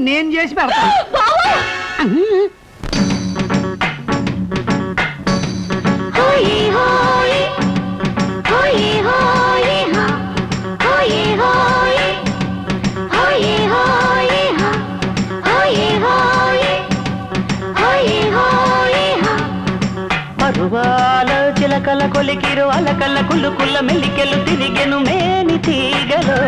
నేను చేసి పెడతా. పరువాల చిలకల కొలికిరు అలకల కులుకుల మెల్లికెలు తిరిగెను మేని తీగలో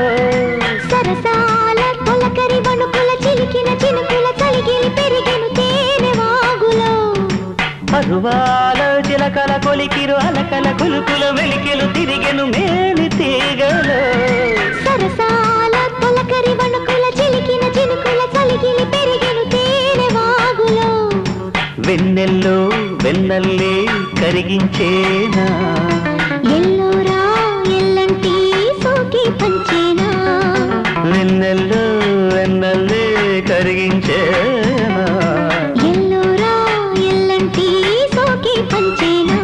సరసాల తొలకరి వణుకుల చిలికిన చినుకుల కలిగిలి పెరిగెను తేనె వాగులో పరువాల చిలకల కొలికిరు అలకల కులుకుల మెల్లికెలు తిరిగెను మేని తీగలో సరసాల తొలకరి వణుకుల చిలికిన చినుకుల కలిగిలి పెరిగెను తేనె వాగులో వెన్నెల్లో వెన్నల్లే కరిగించేనా ఎల్లోరా ఎల్లంటి సోకి పంచేనా వెన్నెల్లో వెన్నల్లే కరిగించేనా ఎల్లోరా ఎల్లంటి సోకి పంచేనా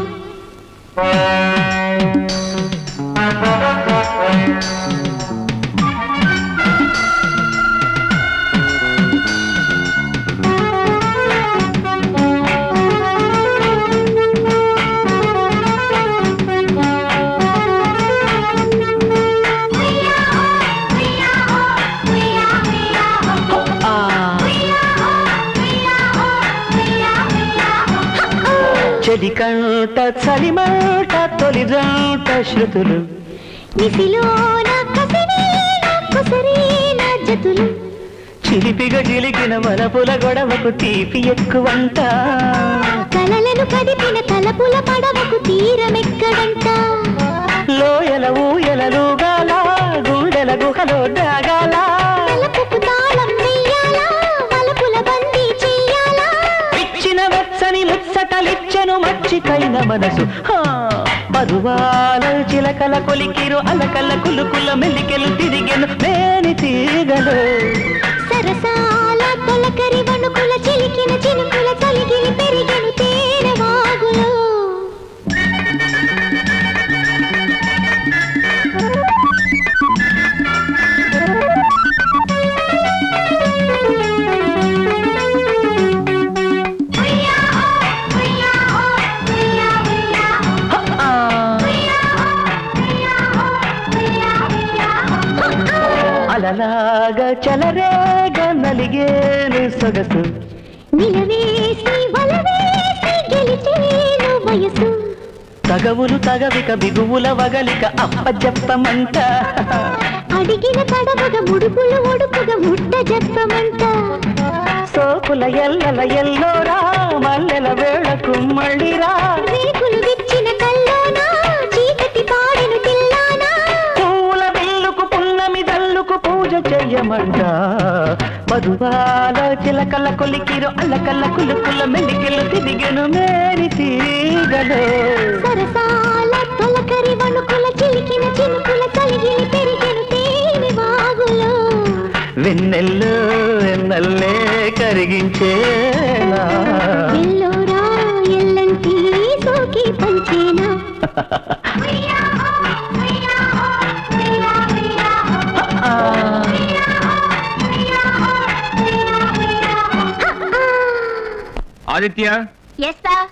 చెలికంట చలిమాట తొలిజంట శృతులు నిసిలోన కసిరీన కుసరీన జతులు చిలిపిగా చిలికిన వలపుల గొడవకు తీపి ఎక్కువంట కలలను కదిపిన తలపుల పడవకు తీరమెక్కడంట లోయల ఊయలలుగాల గుండెల గుహలో దాగాల తలపుకు తాళం వెయ్యాలా వలపుల బందీ చెయ్యాలా ఇచ్చిన వెచ్చని ముచ్చటలిచ్చెను మచ్చికైన మనసు పరువాల చిలకల కొలికిరు అలకల కులుకుల మెల్లికెలు తిరిగెను మేని తీగలు సరసాల తొలకరి వణుకుల చిలికిన చినుకుల కలిగిలి పెరిగెను తేనె వాగులో అలలాగా చలరేగా నలిగేను సొగసు నిలవేసి వలవేసి గెలిచేను వయసు తగవులు తగవిక బిగువుల వగలిక అప్పజెప్పమంట అడిగిన తడవగ ముడుపులు ఒడుపుగా ముట్ట చెప్పమంట సోకుల ఎల్లల ఎల్లోరా మల్లెల వేళకు మళ్ళీరా రేకులు విచ్చిన కల్లోనా చీకటి పాడెను తిల్లానా పూల బిల్లుకు పున్నమి దల్లుకు పూజ చెయ్యమంట పరువాల చిలకల కొలికిరు అలకల కులుకుల మెల్లికెలు తిరిగెను మేని తీగలు సరసాల తొలకరి వణుకుల చిలికిన చినుకుల కలిగిలి పెరిగెను తేనె వాగులో వెన్నెల్లో వెన్నల్లే కరిగించేనా ఎల్లోరా ఎల్లంటి సోకి పంచేనా ఆదిత్య ఎస్ సార్